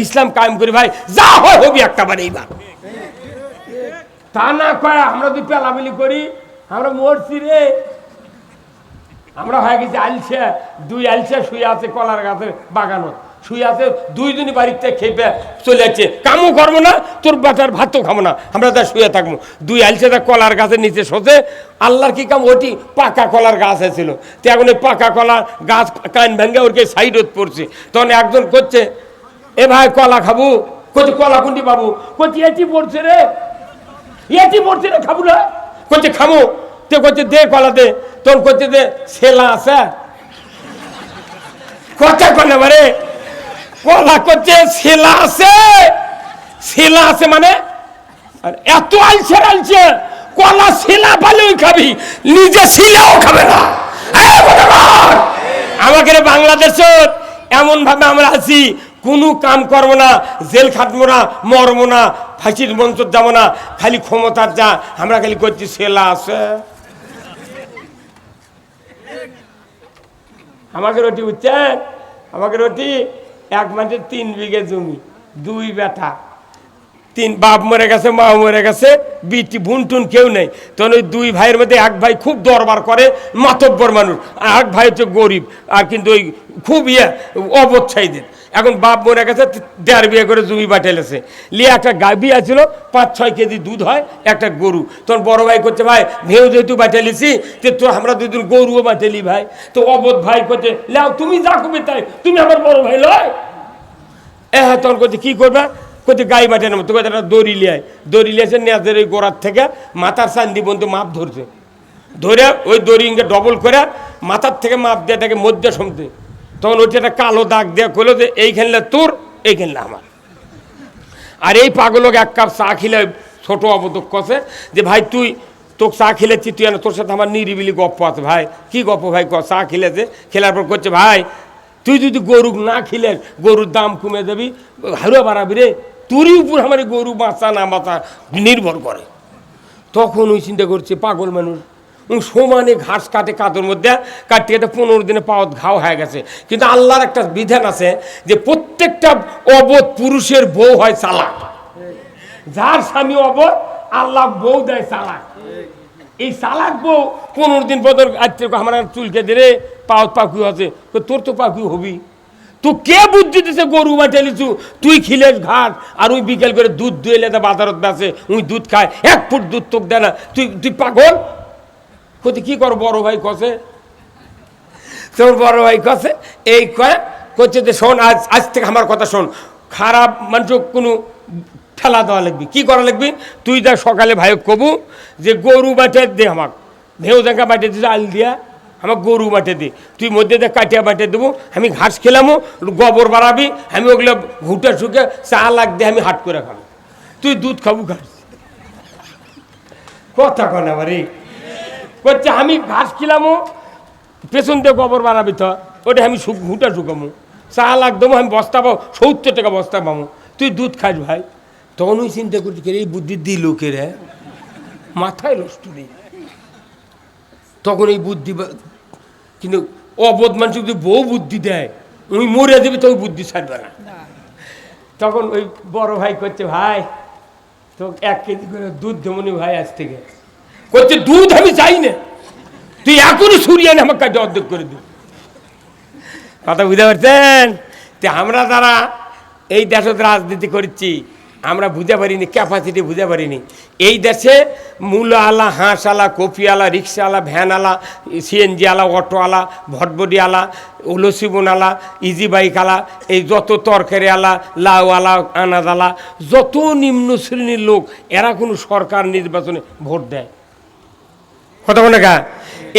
ইসলাম কায়েম করি ভাই, যা হয় হবি একটা বার এইবার। তা না কয় আমরা যদি পেলাবেলি করি আমরা মরছি রে। আমরা হয়ে গেছি আলসে, দুই আলসে শুয়ে আছে কলার গাছের বাগানো, শুয়ে আছে দুইজনই বাড়িতে খেপে চলে যাচ্ছে, কামও করবো না, তোর বাটার ভাতও খাবো না, আমরা তার শুয়ে থাকবো। দুই আলসে তার কলার গাছের নিচে শোষে, আল্লাহর কি কাম, ওটি পাকা কলার গাছ ছিল, তো এখন ওই পাকা কলার গাছ কান ভেঙে ওরকে সাইডত পড়ছে। তখন একজন করছে, এ ভাই কলা খাবো, করছে কলা কোনটি পাবো, করছে এটি পড়ছে রে, এটি পড়ছে রে, খাবো না, করছে খাবো, তো করছে দে কলা দে, তখন করছে যে ছেলা আছে কথা কলে বারে কলা করছে ছেলা আছে, ছেলা আছে মানে এত আলছে আলছে, কলা ছেলা পালেও খাবি, নিজে ছিলাও খাবে না। আমাকে বাংলাদেশের এমন ভাবে আমরা আছি, কোনো কাম করবো না, জেল খাটবো না, মরবো না, ফাঁসির মঞ্চ যাবো না, খালি ক্ষমতার যা, আমরা খালি করছি ছেলা আছে। আমাকে রুটি বুঝছেন, আমাকে রুটি এক মাঠে 3 বিঘে জমি, 2 বেটা, 3 বাপ মরে গেছে, মা মরে গেছে, বিটি বুনটুন কেউ নেই। তখন ওই 2 ভাইয়ের মধ্যে এক ভাই খুব দরবার করে, মাতব্বর মানুষ, আর এক ভাই হচ্ছে গরিব, আর কিন্তু ওই খুব অবচ্ছাইদের। এখন বাপ মরে গেছে, 1.5 বিঘা করে জমি বাটেলেছে, লিয়ে একটা গাভী আছিল, 5-6 কেজি দুধ হয়, একটা গরু। তখন বড় ভাই করছে, ভাই ভেউ যেহেতু বাটেলিছি, তো আমরা 2 দিন গরুও বাটেলি ভাই। তো অবোধ ভাই করছে, লাও তুমি যা করবে তাই, তুমি আমার বড় ভাই লয়। হ্যাঁ, তখন করছে কি করবে, করছে গাই বাটে নেবো, তোকে একটা দড়ি লিয়ায়, দড়ি লিয়েছে নেজের ওই গোড়ার থেকে মাথার চান্দি পর্যন্ত মাপ ধরছে, ধরে ওই দড়ি ডবল করে মাথার থেকে মাপ দিয়ে তাকে মধ্যে সমতে। তখন ওইটা একটা কালো দাগ দেওয়া করলো যে এইখানলে তোর, এইখানলে আমার। আর এই পাগলকে 1 কাপ চা খিলে ছোট অবদক কষে যে ভাই তুই তোকে চা খেলেছি, তুই তোর সাথে আমার নিরিবিলি গপ্প আছে। ভাই কি গপ্প ভাই, চা খেলেছে, খেলার পর করছে ভাই তুই যদি গরু না খেলে গরুর দাম কমে যাবি, হারুয়া বাড়াবি রে, তোরই উপর আমার গরু বাঁচা না বাঁচা নির্ভর করে। তখন ওই চিন্তা করছে পাগল মানুষ, সমানে ঘাস কাটে কাদর মধ্যে, কাটতে কাটতে 15 দিনে পাওয়াত ঘাও হয়ে গেছে। কিন্তু আল্লাহর একটা বিধান আছে যে প্রত্যেকটা অবধ পুরুষের বউ হয় চালাক, যার স্বামী অবধ আল্লাহ বউ দেয় চালাক। এই চালাক বউ 15 দিন পর আমার চুলকে দিলে পাওয়াত পাখি আছে, তোর তো পাখি হবি, তো কে বুদ্ধি দিছে গরু বাঁচালিছু, তুই খিলেস ঘাট, আর ওই বিকেল করে দুধ দুয়েলে বাজারত বেছে, ওই দুধ খায়, 1 ফুট দুধ তোকে দেয় না, তুই পাগল। কোথায় কি কর, বড় ভাই কষে, তোর বড় ভাই কষে এই কয় করছে যে শোন, আজ থেকে আমার কথা শোন, খারাপ মানুষ কোনো ঠেলা দেওয়া লাগবি, কি করা লাগবি, তুই যা সকালে ভাই কবু যে গরু বাটে দে, আমাকে ভেউ জায়গা বাটে দিতে আল দিয়া আমার গরু বাটে দে, তুই মধ্যে দিয়ে কাটিয়া বাটে দেবো, আমি ঘাস খেলামো, গোবর বাড়াবি, আমি ওগুলো ঘুটে শুকে চা লাগ দিয়ে আমি হাট করে খাবো, তুই দুধ খাবো ঘাস। কথা কন আবার করছে আমি ঘাস খেলামো, পেছন দিয়ে গোবর বাড়াবি, তো ওটা আমি ঘুটে শুকামো, চা লাগ দেবো, আমি বস্তা পাবো 70 টাকা বস্তা পাবো, তুই দুধ খাস ভাই। তখন ওই চিন্তা করছি কে এই বুদ্ধি দিল কে রে, মাথায় নষ্ট নেই। তখন এই বুদ্ধি, কিন্তু অবোধ মানুষ যদি বউ বুদ্ধি দেয় ওই মরে দেবে, তো ওই বুদ্ধি ছাড়বে না। তখন ওই বড় ভাই করছে, ভাই তো 1 কেজি করে দুধ দেবনি ভাই, আজ থেকে করছে দুধ আমি চাই না, তুই এখনই সুরিয়ে আনে আমার কাছে অর্ধেক করে দিই। কথা বুঝতে পারছেন? তো আমরা যারা এই দেশে রাজনীতি করছি আমরা বুঝতে পারিনি, ক্যাপাসিটি বুঝতে পারিনি। এই দেশে মূলা আলা, হাঁস আলা, কপি আলা, রিক্সা আলা, ভ্যান আলা, সিএনজি আলা, অটো আলা, ভটবডি আলা, লসিবন আলা, ইজি বাইক আলা, এই যত তরকারি আলা, লাউ আলা, আনাজ আলা, যত নিম্ন শ্রেণীর লোক, এরা কোনো সরকার নির্বাচনে ভোট দেয়? কথা বলে গা,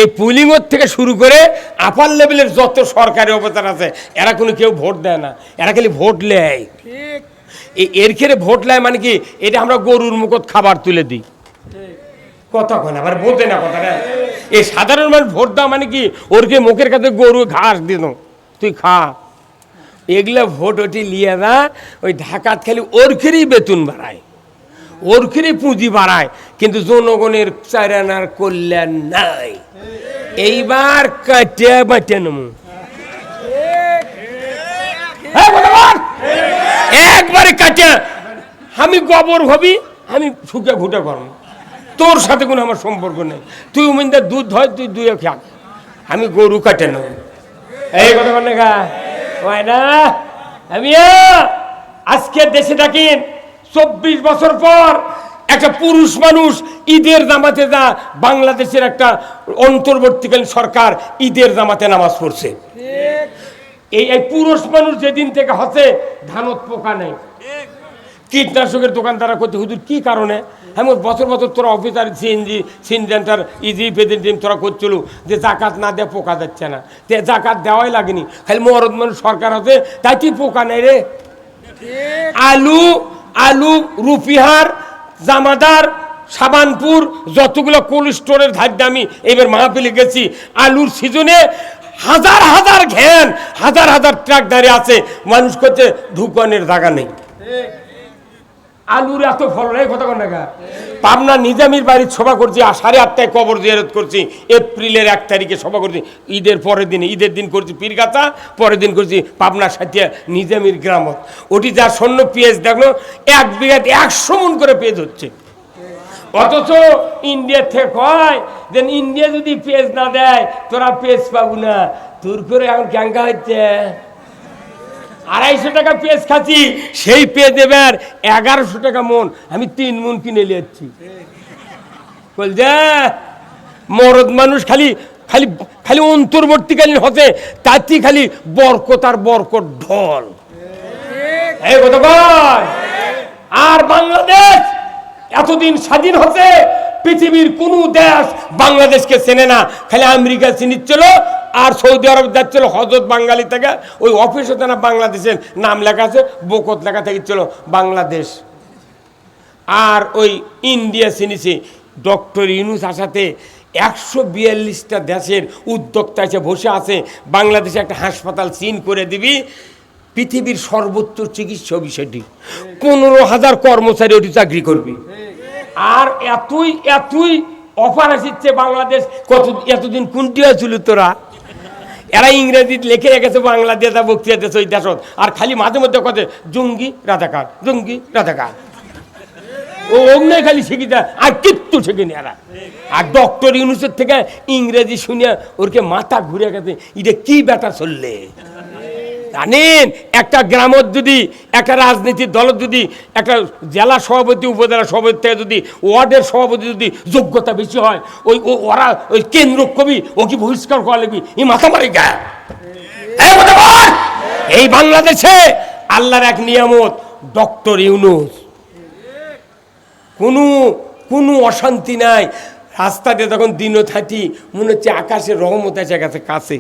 এই পুলিংয়ের থেকে শুরু করে আপার লেভেলের যত সরকারি অবস্থান আছে এরা কোনো কেউ ভোট দেয় না, এরা খালি ভোট নেয়। এর খেয়ে ভোট নেয় মানে কি, এটা আমরা গরুর মুখত খাবার তুলে দিই। কথা কয় না, আবার বোঝে না কথাটা। এই সাধারণ মানুষ ভোট দেওয়া মানে কি, ওরকে মুখের কাছে গরু ঘাস দিন, তুই খা, এগুলো ভোট ওটি লিয়ে না, ওই ঢাকাত খালি ওর খেয়েই বেতন বাড়ায়, ওর খেয়েই পুঁজি বাড়ায়, কিন্তু জনগণের চারানার কল্যাণ নাই। এইবার কাটিয়া বাটিয়া নেব একবারে কাটিয়া আমি গোবর হবি, আমি শুকে ঘুটে করব, তোর সাথে কোনো আমার সম্পর্ক নেই। তুই উমিনদের দুধ হয়, তুই দুয়ে খা, আমি গরু কাটে নেব। এই কথা বলে গা হয় না। আমি আজকে দেশে থাকি 24 বছর পর একটা পুরুষ মানুষ ঈদের জামাতে যা, বাংলাদেশের একটা অন্তর্বর্তীকালীন সরকার ঈদের জামাতে নামাজ পড়ছে। এই পুরুষ মানুষ যেদিন থেকে হচ্ছে ধানত পোকা নেই, কীটনাশকের দোকান তারা করতে, হুজুর কি কারণে? হ্যাঁ, বছর বছর তোরা অফিসার সিএনজি সিনজেন্টার ইজি পেদিন তোরা করছিল যে জাকাত না দেয় পোকা যাচ্ছে না, তে জাকাত দেওয়াই লাগেনি, খালি মরদ মানুষ সরকার আছে তাই কি পোকা নেই রে। আলু আলু রুপিহার জামাদার সাবানপুর যতগুলো কোল্ড স্টোরের ধার দামি এবার মাহফিলে গেছি, আলুর সিজনে হাজার হাজার ঘ্যান হাজার হাজার ট্রাক দাঁড়িয়ে আছে, মানুষ করছে ঢুকানের জায়গা নেই। আলুর এত ফলন, এই কথা কন না। পাবনা নিজামীর বাড়ির সভা করছি, 8:30টায় কবর জিয়ারত করছি, এপ্রিলের 1 তারিখে সভা করছি, ঈদের পরের দিনে, ঈদের দিন করছি পীরগাছা, পরের দিন করছি পাবনা সাথিয়া নিজামীর গ্রামত। ওটি যা স্বর্ণ পেঁয়াজ দেখলো 1 বিঘাতে 100 মণ করে পেঁয়াজ হচ্ছে। অথচ ইন্ডিয়া থেকে কয় যে ইন্ডিয়া যদি পেঁয়াজ না দেয় তোরা পেঁয়াজ পাবো না, তোর করে এখন ক্যাঙ্কা হচ্ছে। 250 টাকা পেঁয়াজ খাচ্ছি, সেই পেঁয়াজ এবার 1100 টাকা মন, আমি 3 মণ কিনে নিয়েছি। বলছে মরদ মানুষ খালি খালি খালি অন্তর্বর্তীকালীন হতে, তাতে খালি বরকত আর বরকত ঢল। এই কথা কয়। আর বাংলাদেশ এতদিন স্বাধীন হচ্ছে, পৃথিবীর কোন দেশ বাংলাদেশকে চেনে না, খালি আমেরিকা চিনিচ্ছিল আর সৌদি আরব যাচ্ছিল হজরত বাঙালি থেকে, ওই অফিসে না বাংলাদেশের নাম লেখা আছে, বকত লেখা থেকেছিল বাংলাদেশ। আর ওই ইন্ডিয়া চিনিছে ডক্টর ইউনূস আসাতে 142টা দেশের উদ্যোক্তা এসে বসে আছে, বাংলাদেশে একটা হাসপাতাল চিন করে দিবি, পৃথিবীর সর্বোচ্চ চিকিৎসা বিষয়টি, 15,000 কর্মচারী ওটি চাকরি করবি। আর এতই এতই অফার আসছে বাংলাদেশ, এতদিন কোনটি হয়েছিল তোরা, এরা ইংরেজি লিখে রেখেছে বাংলা দিয়ে তা বক্তৃতা দিয়েছে ওই দেশত, আর খালি মাঝে মধ্যে কথা জঙ্গি রাজাকার জঙ্গি রাজাকার, ও অগ্নে খালি শিখি দেয় আর কিচ্ছু শিখিনি এরা। আর ডক্টর ইউনূসের থেকে ইংরেজি শুনিয়া ওরকে মাথা ঘুরে গেছে, এটা কি ব্যাটা চললে। জানেন একটা গ্রামত যদি একটা রাজনীতির দলত যদি একটা জেলা সভাপতি উপজেলা সভাপতি থেকে যদি ওয়ার্ডের সভাপতি যদি যোগ্যতা বেশি হয়, ওরা ওই কেন্দ্র কবি ও কি বহিষ্কার করা লাগবি, এই মাথা মারি গায়ে। এই বাংলাদেশে আল্লাহর এক নিয়ামত ডক্টর ইউনূস, কোনো অশান্তি নাই। রাস্তাতে তখন দিনও থাকি মনে হচ্ছে আকাশের রহমত এসে গেছে কাছে।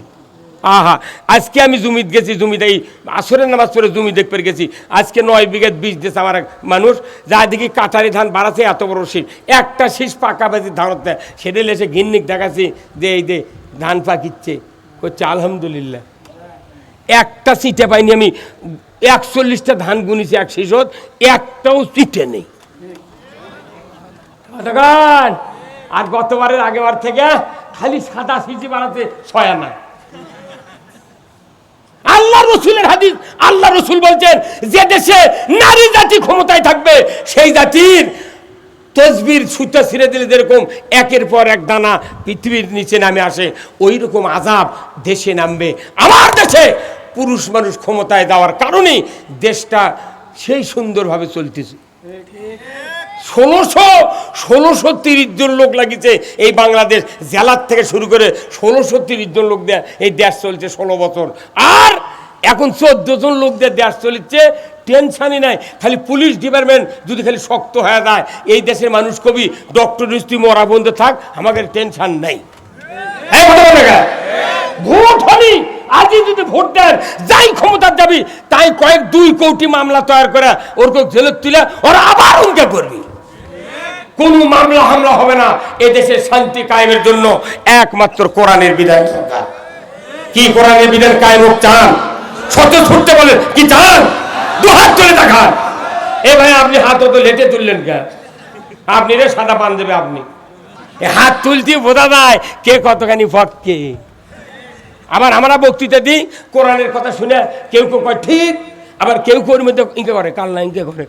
আহা, আজকে আমি জমিতে গেছি, জমিতে এই আসরের নামাজ পড়ে জমি দেখতে গেছি, আজকে 9 বিঘা বীজ দিয়েছে আমার এক মানুষ, যা দেখি কাটারি ধান বাড়াচ্ছে এত বড় শীষ, একটা শীষ পাকা বাজি ধান হচ্ছে, সেটা এসে গিন্নিক দেখাচ্ছি যে এই যে ধান পাকিচ্ছে, করছে আলহামদুলিল্লাহ। একটা চিটে পাইনি আমি, 41টা ধান গুনিছি এক শীষত, একটাও চিটে নেই। আর গতবারের আগেবার থেকে খালি সাদা সিজি বাড়াতে 6 আনা। আল্লাহ রসুলের হাদিস, আল্লাহ রসুল বলছেন যে দেশে নারী জাতি ক্ষমতায় থাকবে সেই জাতির তসবির সুতা ছিঁড়ে দিলে যেরকম একের পর এক দানা পৃথিবীর নিচে নামে আসে, ওই রকম আযাব দেশে নামবে। আমার দেশে পুরুষ মানুষ ক্ষমতায় দেওয়ার কারণে দেশটা সেই সুন্দরভাবে চলতেছে। 1630 জন লোক লাগিয়েছে এই বাংলাদেশ, জেলার থেকে শুরু করে 1630 জন লোক দিয়ে এই দেশ চলছে 16 বছর। আর এখন 14 জন লোক দিয়ে দেশ চলছে, টেনশনই নাই। খালি পুলিশ ডিপার্টমেন্ট যদি খালি শক্ত হয়ে যায়, এই দেশের মানুষ কবি ডক্টর নিস্তি মরা বন্ধ থাক, আমাদের টেনশন নাই। ভোট হলি আজই যদি ভোট দেন, যাই ক্ষমতা যাবি তাই 2 কোটি মামলা তৈরি করে ওরকে জেলে তুলে ওরা আবার উনকে করবি। কোন মামলা হামলা হবে না। এদেশের শান্তি কায়েমের জন্য একমাত্র কোরআনের বিধান সরকার। কি কোরআনের বিধান কায়েম চান? শত ছুটতে বলেন কি চান? 2 হাত তুলে দেখান। এ ভাই আপনি হাত তো লেটে তুললেন কেন? আপনি রে সাদা পান দেবে, আপনি হাত তুলতে বোঝা যায় কে কতখানি ফককে। আবার আমরা বক্তৃতা দিই, কোরআনের কথা শুনে কেউ কেউ কয় ঠিক, আবার কেউ কর্মী তো ইনকে করে, কাল না ইনকে করে।